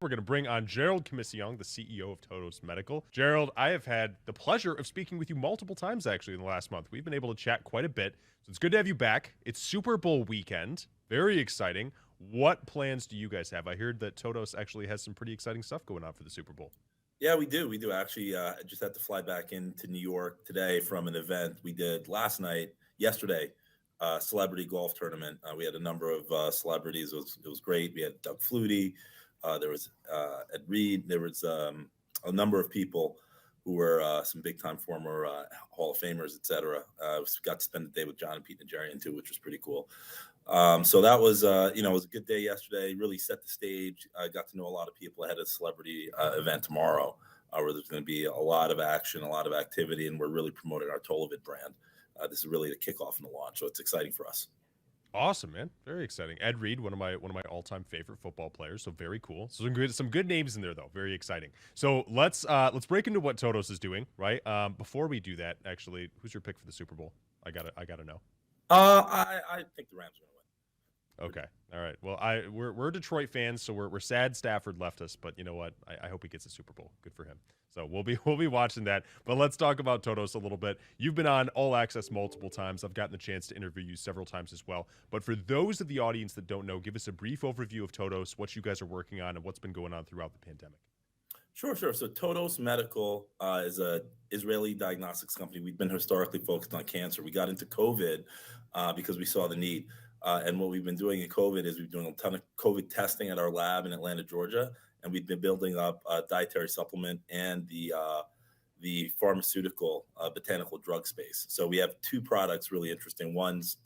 we're going to bring on Gerald Commissiong, the CEO of Todos Medical. Gerald, I have had the pleasure of speaking with you multiple times, actually, in the last month. We've been able to chat quite a bit, so it's good to have you back. It's Super Bowl weekend. Very exciting. What plans do you guys have? I heard that Todos actually has some pretty exciting stuff going on for the Super Bowl. Yeah, we do. We do actually. Just had to fly back into New York today from an event we did yesterday, celebrity golf tournament. We had a number of celebrities. It was great. We had Doug Flutie. There was Ed Reed. There was a number of people who were some big time former Hall of Famers, et cetera. Got to spend the day with John and Pete Najarian too, which was pretty cool. So that was, it was a good day yesterday. Really set the stage. I got to know a lot of people ahead of the celebrity event tomorrow, where there's going to be a lot of action, a lot of activity, and we're really promoting our Tollovir brand. This is really the kickoff and the launch, so it's exciting for us. Awesome, man! Very exciting. Ed Reed, one of my all-time favorite football players. So very cool. So some good names in there though. Very exciting. So let's break into what Todos is doing, right? Before we do that, actually, who's your pick for the Super Bowl? I gotta know. I think the Rams are going to win. Okay. All right. Well, we're Detroit fans, so we're sad Stafford left us, but you know what? I hope he gets a Super Bowl. Good for him. So we'll be watching that. But let's talk about Todos a little bit. You've been on All Access multiple times. I've gotten the chance to interview you several times as well. But for those of the audience that don't know, give us a brief overview of Todos, what you guys are working on, and what's been going on throughout the pandemic. Sure. So Todos Medical is a Israeli diagnostics company. We've been historically focused on cancer. We got into COVID because we saw the need. And what we've been doing in COVID is we've been doing a ton of COVID testing at our lab in Atlanta, Georgia, and we've been building up a dietary supplement and the pharmaceutical botanical drug space. So we have two products really interesting. One's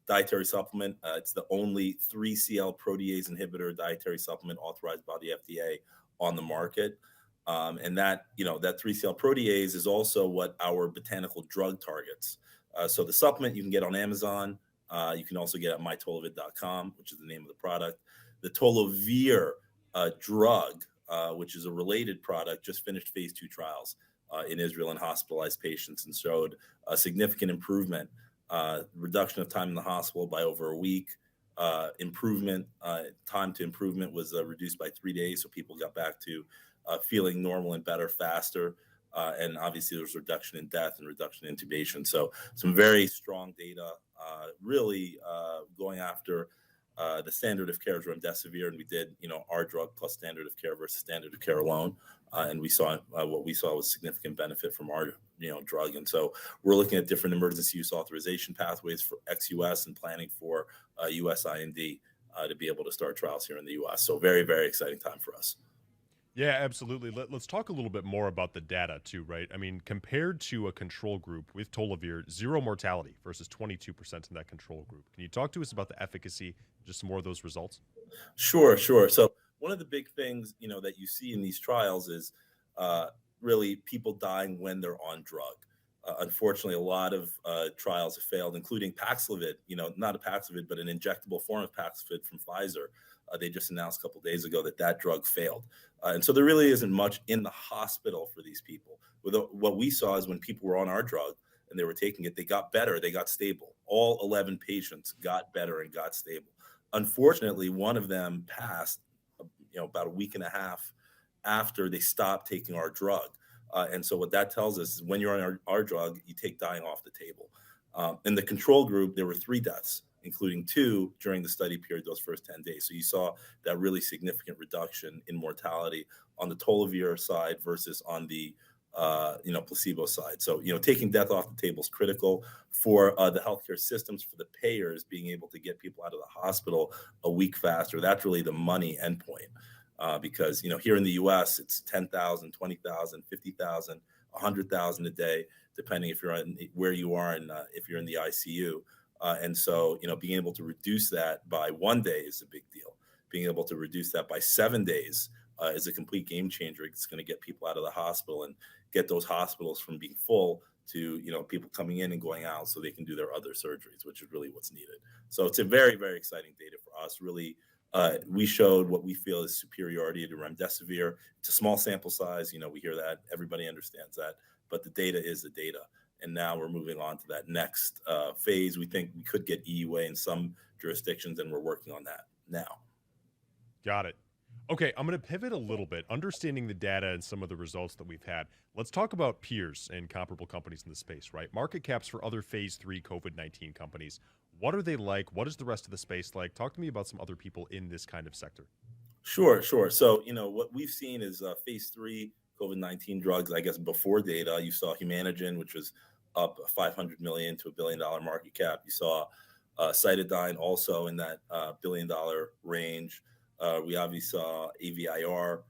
dietary supplement. It's the only 3CL protease inhibitor dietary supplement authorized by the FDA on the market. And that 3CL protease is also what our botanical drug targets. So the supplement you can get on Amazon. You can also get at mytollovir.com, which is the name of the product. The Tollovir drug, which is a related product, just finished phase 2 trials in Israel in hospitalized patients and showed a significant improvement, reduction of time in the hospital by over a week. Time to improvement was reduced by 3 days, so people got back to feeling normal and better faster. And obviously there was reduction in death and reduction in intubation. So some very strong data, really going after the standard of care is remdesivir, and we did, our drug plus standard of care versus standard of care alone. And we saw what we saw was significant benefit from our, drug. And so we're looking at different emergency use authorization pathways for ex-US and planning for US IND to be able to start trials here in the US. So very, very exciting time for us. Yeah, absolutely. Let's talk a little bit more about the data too, right? I mean, compared to a control group with Tollovir, 0 mortality versus 22% in that control group. Can you talk to us about the efficacy, just some more of those results? Sure. So one of the big things, that you see in these trials is really people dying when they're on drug. Unfortunately, a lot of trials have failed, including Paxlovid, not a Paxlovid, but an injectable form of Paxlovid from Pfizer. They just announced a couple of days ago that drug failed. And so there really isn't much in the hospital for these people. What we saw is when people were on our drug and they were taking it, they got better, they got stable. All 11 patients got better and got stable. Unfortunately, one of them passed, about a week and a half after they stopped taking our drug. And so what that tells us is when you're on our drug, you take dying off the table. In the control group, there were 3 deaths, including 2 during the study period, those first 10 days. So you saw that really significant reduction in mortality on the Tollovir side versus on the placebo side. So, taking death off the table is critical for the healthcare systems, for the payers being able to get people out of the hospital a week faster. That's really the money endpoint. Because, here in the US, it's 10,000, 20,000, 50,000, 100,000 a day, depending if you're where you are and if you're in the ICU. And so, being able to reduce that by 1 day is a big deal. Being able to reduce that by 7 days is a complete game changer. It's going to get people out of the hospital and get those hospitals from being full to, people coming in and going out so they can do their other surgeries, which is really what's needed. So it's a very, very exciting data for us. Really, we showed what we feel is superiority to remdesivir. It's a small sample size. We hear that. Everybody understands that. But the data is the data. And now we're moving on to that next phase. We think we could get EUA in some jurisdictions, and we're working on that now. Got it. Okay, I'm going to pivot a little bit, understanding the data and some of the results that we've had. Let's talk about peers and comparable companies in the space, right? Market caps for other phase 3 COVID-19 companies. What are they like? What is the rest of the space like? Talk to me about some other people in this kind of sector. Sure, sure. So, what we've seen is phase three COVID-19 drugs. I guess before data, you saw Humanagen, which was up 500 million to $1 billion market cap. You saw Cytidine also in that $1 billion range. We obviously saw AVIR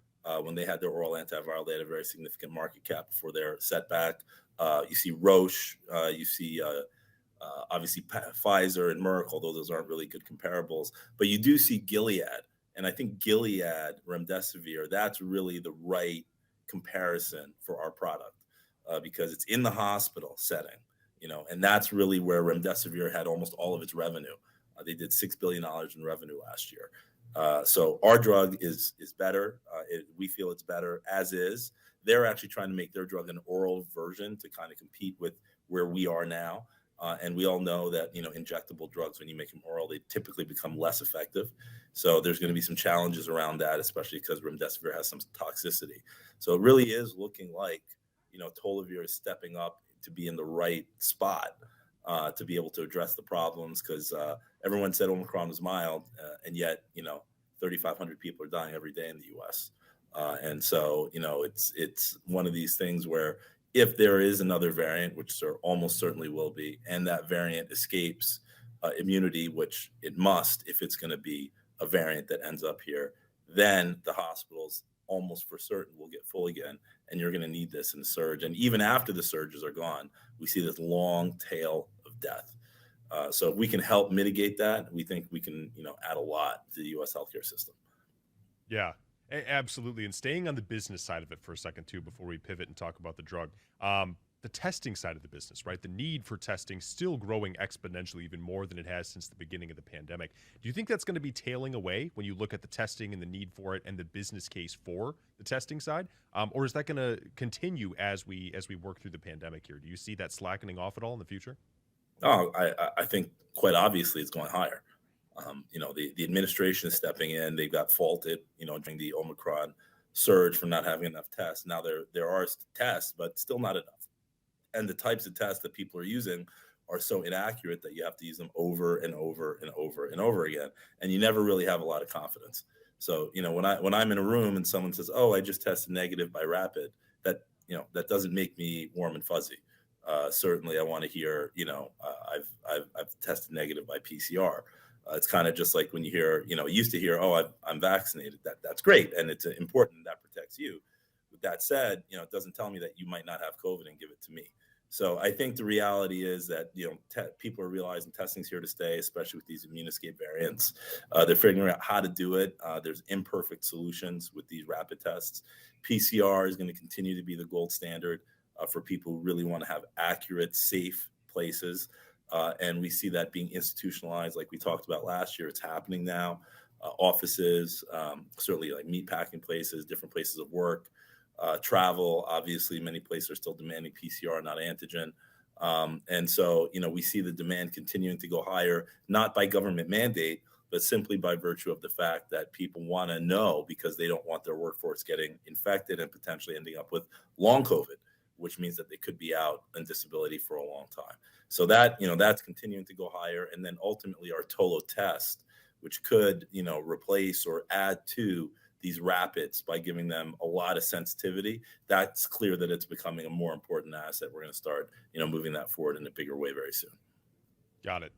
when they had their oral antiviral. They had a very significant market cap before their setback. You see Roche. You see obviously Pfizer and Merck, although those aren't really good comparables. But you do see Gilead. And I think Gilead, remdesivir, that's really the right comparison for our product because it's in the hospital setting, and that's really where remdesivir had almost all of its revenue. They did $6 billion in revenue last year. So our drug is better. We feel it's better as is. They're actually trying to make their drug an oral version to kind of compete with where we are now. And we all know that, injectable drugs, when you make them oral, they typically become less effective. So there's going to be some challenges around that, especially because remdesivir has some toxicity. So it really is looking like, Tollovir is stepping up to be in the right spot to be able to address the problems because everyone said Omicron was mild, and yet, 3,500 people are dying every day in the U.S. And so, it's one of these things where if there is another variant, which there almost certainly will be, and that variant escapes immunity, which it must if it's going to be a variant that ends up here, then the hospitals almost for certain will get full again, and you're going to need this in the surge. And even after the surges are gone, we see this long tail of death. So if we can help mitigate that, we think we can, add a lot to the U.S. healthcare system. Yeah, absolutely. And staying on the business side of it for a second, too, before we pivot and talk about the drug. The testing side of the business, right? The need for testing still growing exponentially, even more than it has since the beginning of the pandemic. Do you think that's going to be tailing away when you look at the testing and the need for it and the business case for the testing side? Or is that going to continue as we work through the pandemic here? Do you see that slackening off at all in the future? Oh, I think quite obviously it's going higher. The administration is stepping in. They got faulted, during the Omicron surge for not having enough tests. Now there are tests, but still not enough. And the types of tests that people are using are so inaccurate that you have to use them over and over and over and over again, and you never really have a lot of confidence. So when I'm in a room and someone says, "Oh, I just tested negative by rapid," that doesn't make me warm and fuzzy. Certainly, I want to hear, I've tested negative by PCR. It's kind of just like when you hear, used to hear, "Oh, I'm vaccinated." That's great, and it's important that protects you. With that said, it doesn't tell me that you might not have COVID and give it to me. So I think the reality is that people are realizing testing's here to stay, especially with these immune escape variants. They're figuring out how to do it. There's imperfect solutions with these rapid tests. PCR is going to continue to be the gold standard for people who really want to have accurate, safe places. And we see that being institutionalized, like we talked about last year. It's happening now. Offices, certainly like meatpacking places, different places of work. Travel, obviously, many places are still demanding PCR, not antigen. And so, we see the demand continuing to go higher, not by government mandate, but simply by virtue of the fact that people want to know because they don't want their workforce getting infected and potentially ending up with long COVID, which means that they could be out on disability for a long time. So that's continuing to go higher. And then ultimately our Tolo test, which could, replace or add to these rapids by giving them a lot of sensitivity, that's clear that it's becoming a more important asset. We're going to start, moving that forward in a bigger way very soon. Got it.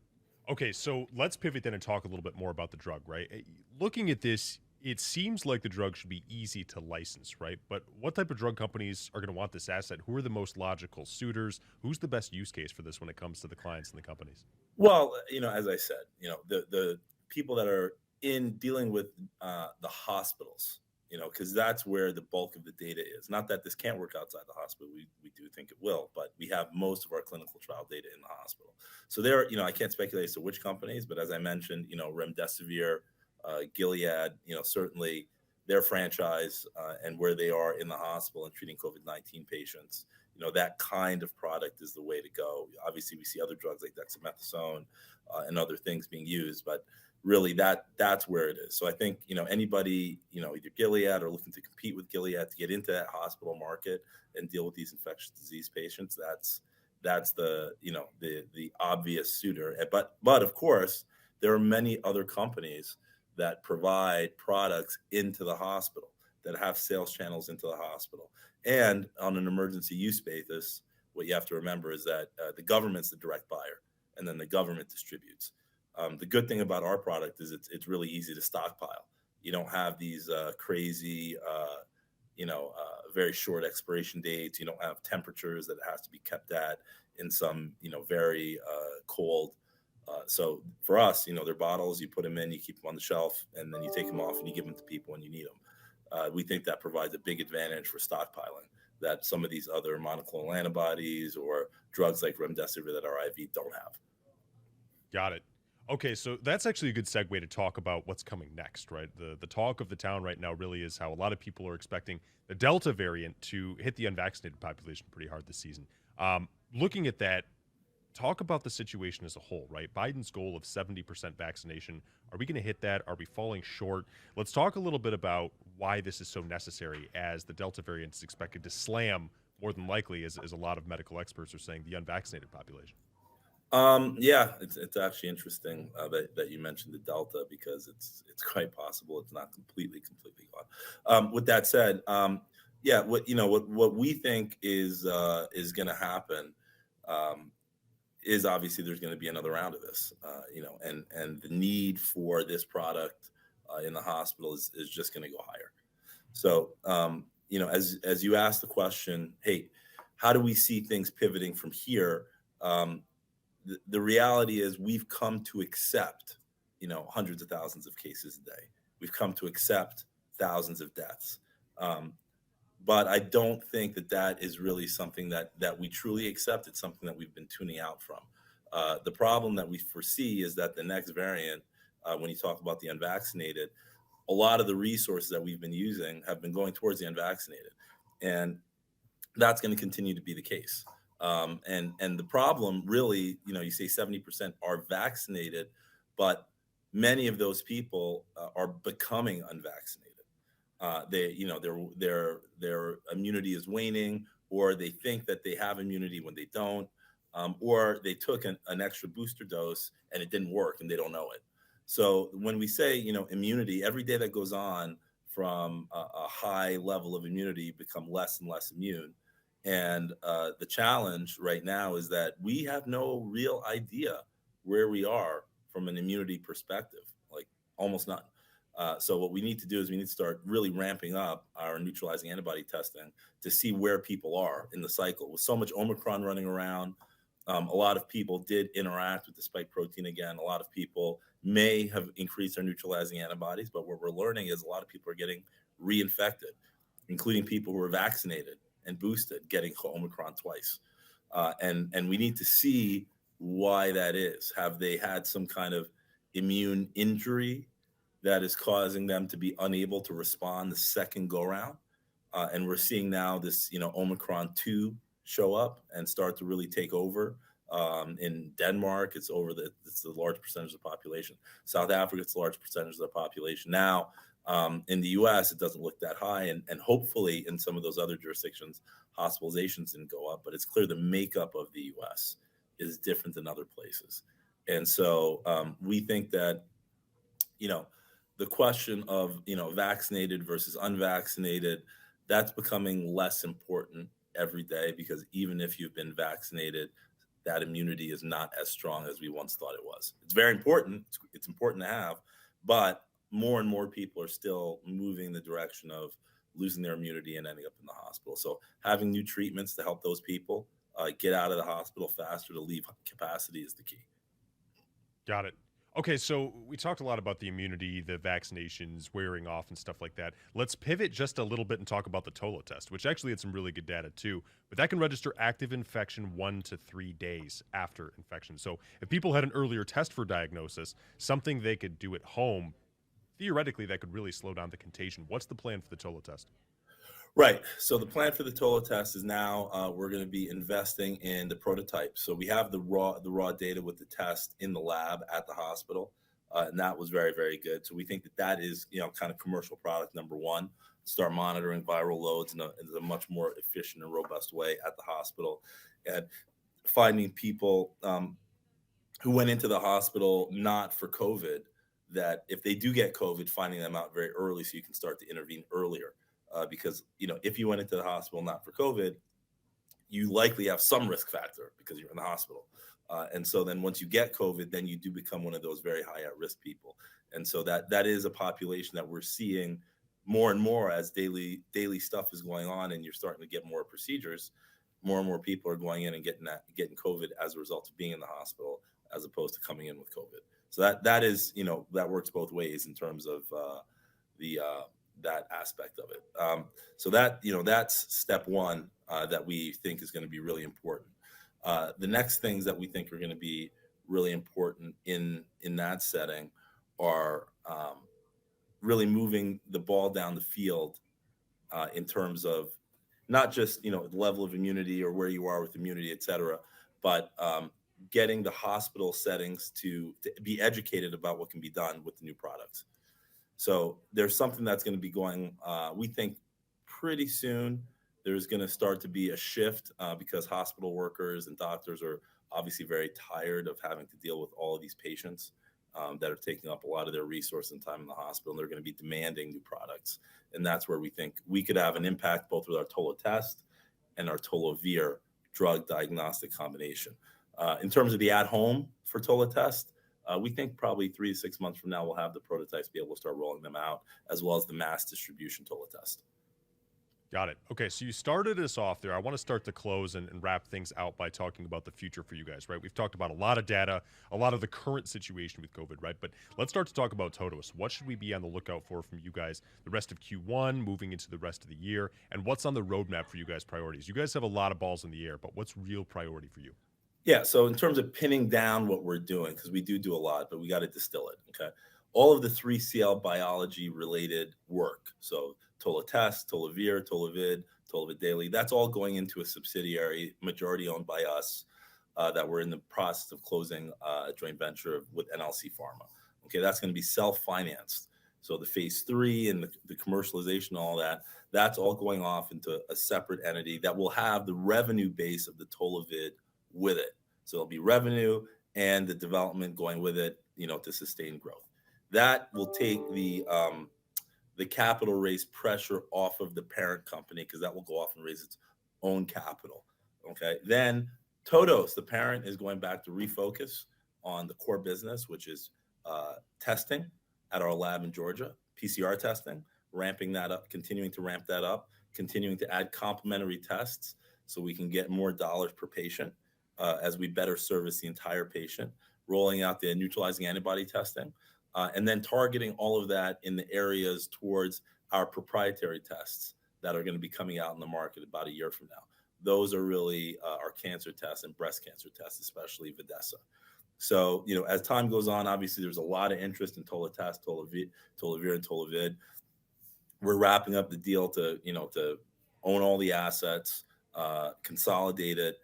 Okay, so let's pivot then and talk a little bit more about the drug, right? Looking at this, it seems like the drug should be easy to license, right? But what type of drug companies are going to want this asset? Who are the most logical suitors? Who's the best use case for this when it comes to the clients and the companies? Well, as I said, the people that are in dealing with the hospitals, because that's where the bulk of the data is. Not that this can't work outside the hospital. We do think it will, but we have most of our clinical trial data in the hospital. So there, I can't speculate as to which companies, but as I mentioned, remdesivir, Gilead, certainly their franchise and where they are in the hospital and treating COVID-19 patients, that kind of product is the way to go. Obviously, we see other drugs like dexamethasone and other things being used, but really that's where it is. So I think, anybody, either Gilead or looking to compete with Gilead to get into that hospital market and deal with these infectious disease patients, that's the obvious suitor. But of course, there are many other companies that provide products into the hospital, that have sales channels into the hospital. And on an emergency use basis, what you have to remember is that the government's the direct buyer, and then the government distributes. The good thing about our product is it's really easy to stockpile. You don't have these crazy, very short expiration dates. You don't have temperatures that it has to be kept at in some, very cold. So for us, they're bottles. You put them in, you keep them on the shelf, and then you take them off and you give them to people when you need them. We think that provides a big advantage for stockpiling that some of these other monoclonal antibodies or drugs like remdesivir that are IV don't have. Got it. Okay, so that's actually a good segue to talk about what's coming next, right? The talk of the town right now really is how a lot of people are expecting the Delta variant to hit the unvaccinated population pretty hard this season. Looking at that, talk about the situation as a whole, right? Biden's goal of 70% vaccination. Are we going to hit that? Are we falling short? Let's talk a little bit about why this is so necessary, as the Delta variant is expected to slam, more than likely, as a lot of medical experts are saying, the unvaccinated population. Yeah, it's actually interesting that you mentioned the Delta, because it's quite possible it's not completely gone. With that said, yeah, what we think is going to happen is obviously there's going to be another round of this, and the need for this product in the hospital is just going to go higher. So, as you asked the question, hey, how do we see things pivoting from here? The reality is we've come to accept, hundreds of thousands of cases a day. We've come to accept thousands of deaths. But I don't think that is really something that we truly accept. It's something that we've been tuning out from. The problem that we foresee is that the next variant, when you talk about the unvaccinated, a lot of the resources that we've been using have been going towards the unvaccinated. And that's going to continue to be the case. And the problem really, you say 70% are vaccinated, but many of those people are becoming unvaccinated. Their immunity is waning, or they think that they have immunity when they don't, or they took an extra booster dose and it didn't work and they don't know it. So when we say, immunity, every day that goes on from a high level of immunity, you become less and less immune. And the challenge right now is that we have no real idea where we are from an immunity perspective, like almost none. So what we need to do is we need to start really ramping up our neutralizing antibody testing to see where people are in the cycle. With so much Omicron running around, a lot of people did interact with the spike protein again. A lot of people may have increased their neutralizing antibodies, but what we're learning is a lot of people are getting reinfected, including people who are vaccinated and boosted, getting Omicron twice. And we need to see why that is. Have they had some kind of immune injury that is causing them to be unable to respond the second go round? And we're seeing now this, Omicron 2 show up and start to really take over. In Denmark, it's the large percentage of the population. South Africa, it's a large percentage of the population. Now, in the US, it doesn't look that high. And hopefully in some of those other jurisdictions, hospitalizations didn't go up. But it's clear the makeup of the US is different than other places. And so we think that, the question of, vaccinated versus unvaccinated, that's becoming less important every day, because even if you've been vaccinated, that immunity is not as strong as we once thought it was. It's very important. It's important to have, but more and more people are still moving in the direction of losing their immunity and ending up in the hospital. So having new treatments to help those people get out of the hospital faster, to leave capacity, is the key. Got it. Okay, so we talked a lot about the immunity, the vaccinations wearing off and stuff like that. Let's pivot just a little bit and talk about the Tolo test, which actually had some really good data too. But that can register active infection 1 to 3 days after infection. So if people had an earlier test for diagnosis, something they could do at home, theoretically that could really slow down the contagion. What's the plan for the Tolo test? Right. So the plan for the Tolo test is now we're going to be investing in the prototype. So we have the raw data with the test in the lab at the hospital. and that was very, very good. So we think that that is, kind of commercial product number one. Start monitoring viral loads in a much more efficient and robust way at the hospital, and finding people who went into the hospital not for COVID, that if they do get COVID, finding them out very early so you can start to intervene earlier. Because, if you went into the hospital not for COVID, you likely have some risk factor because you're in the hospital. And so then once you get COVID, then you do become one of those very high at risk people. And so that is a population that we're seeing more and more as daily stuff is going on, and you're starting to get more procedures. More and more people are going in and getting COVID as a result of being in the hospital, as opposed to coming in with COVID. So that is, that works both ways in terms of the that aspect of it. So that's step one that we think is going to be really important. The next things that we think are going to be really important in that setting are really moving the ball down the field in terms of not just the level of immunity or where you are with immunity, et cetera, but getting the hospital settings to be educated about what can be done with the new products. So there's something that's going to be going, we think pretty soon. There's going to start to be a shift because hospital workers and doctors are obviously very tired of having to deal with all of these patients that are taking up a lot of their resources and time in the hospital. And they're going to be demanding new products. And that's where we think we could have an impact both with our Tolo test and our Tollovir drug diagnostic combination. In terms of the at-home for Tolo test, we think probably 3 to 6 months from now, we'll have the prototypes be able to start rolling them out, as well as the mass distribution Tolo test. Got it. Okay, so you started us off there. I want to start to close and wrap things out by talking about the future for you guys, right? We've talked about a lot of data, a lot of the current situation with COVID, right? But let's start to talk about Todos. What should we be on the lookout for from you guys the rest of Q1, moving into the rest of the year? And what's on the roadmap for you guys' priorities? You guys have a lot of balls in the air, but what's real priority for you? Yeah, so in terms of pinning down what we're doing, because we do a lot, but we got to distill it, okay? All of the 3CL biology-related work, so Tolo test, Tollovir, Tollovid Daily, that's all going into a subsidiary, majority owned by us, that we're in the process of closing a joint venture with NLC Pharma. Okay, that's going to be self-financed. So the phase 3 and the commercialization, all that's all going off into a separate entity that will have the revenue base of the Tollovid with it. So it'll be revenue and the development going with it, to sustain growth. That will take the capital raise pressure off of the parent company, because that will go off and raise its own capital. Okay. Then Todos, the parent, is going back to refocus on the core business, which is testing at our lab in Georgia, PCR testing, ramping that up, continuing to ramp that up, continuing to add complementary tests so we can get more dollars per patient as we better service the entire patient, rolling out the neutralizing antibody testing, and then targeting all of that in the areas towards our proprietary tests that are going to be coming out in the market about a year from now. Those are really our cancer tests and breast cancer tests, especially Videssa. So, as time goes on, obviously there's a lot of interest in Tolo test, Tollovir, and Tollovid. We're wrapping up the deal to own all the assets, consolidate it,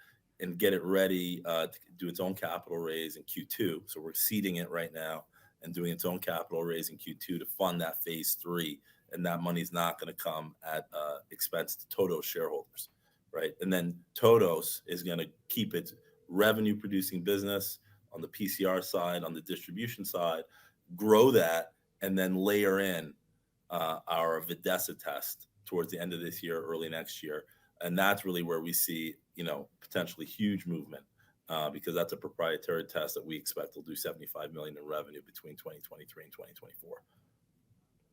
and get it ready to do its own capital raise in Q2. So we're seeding it right now and doing its own capital raise in Q2 to fund that phase 3. And that money's not going to come at expense to Todos shareholders, right? And then Todos is going to keep its revenue producing business on the PCR side, on the distribution side, grow that, and then layer in our Videssa test towards the end of this year, early next year. And that's really where we see, potentially huge movement because that's a proprietary test that we expect will do $75 million in revenue between 2023 and 2024.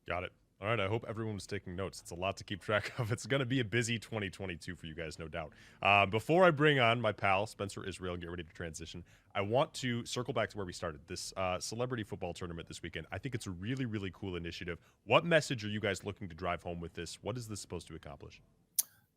Got it. All right, I hope everyone was taking notes. It's a lot to keep track of. It's going to be a busy 2022 for you guys, no doubt. Before I bring on my pal, Spencer Israel, and get ready to transition, I want to circle back to where we started, this celebrity football tournament this weekend. I think it's a really, really cool initiative. What message are you guys looking to drive home with this? What is this supposed to accomplish?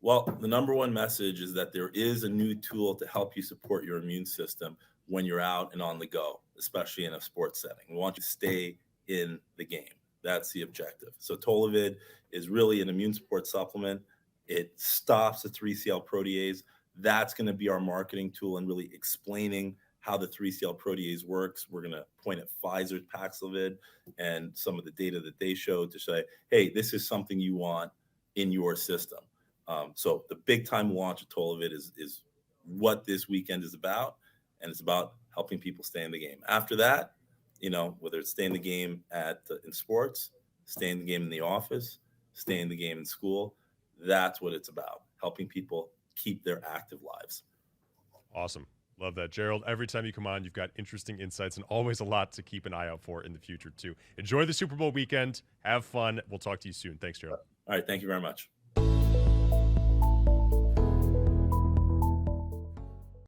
Well, the number one message is that there is a new tool to help you support your immune system when you're out and on the go, especially in a sports setting. We want you to stay in the game. That's the objective. So Tollovir is really an immune support supplement. It stops the 3CL protease. That's going to be our marketing tool and really explaining how the 3CL protease works. We're going to point at Pfizer's Paxlovid and some of the data that they showed to say, hey, this is something you want in your system. So the big time launch of Tollovir is what this weekend is about, and it's about helping people stay in the game. After that, whether it's stay in the game in sports, stay in the game in the office, stay in the game in school, that's what it's about, helping people keep their active lives. Awesome. Love that. Gerald, every time you come on, you've got interesting insights and always a lot to keep an eye out for in the future, too. Enjoy the Super Bowl weekend. Have fun. We'll talk to you soon. Thanks, Gerald. All right. Thank you very much.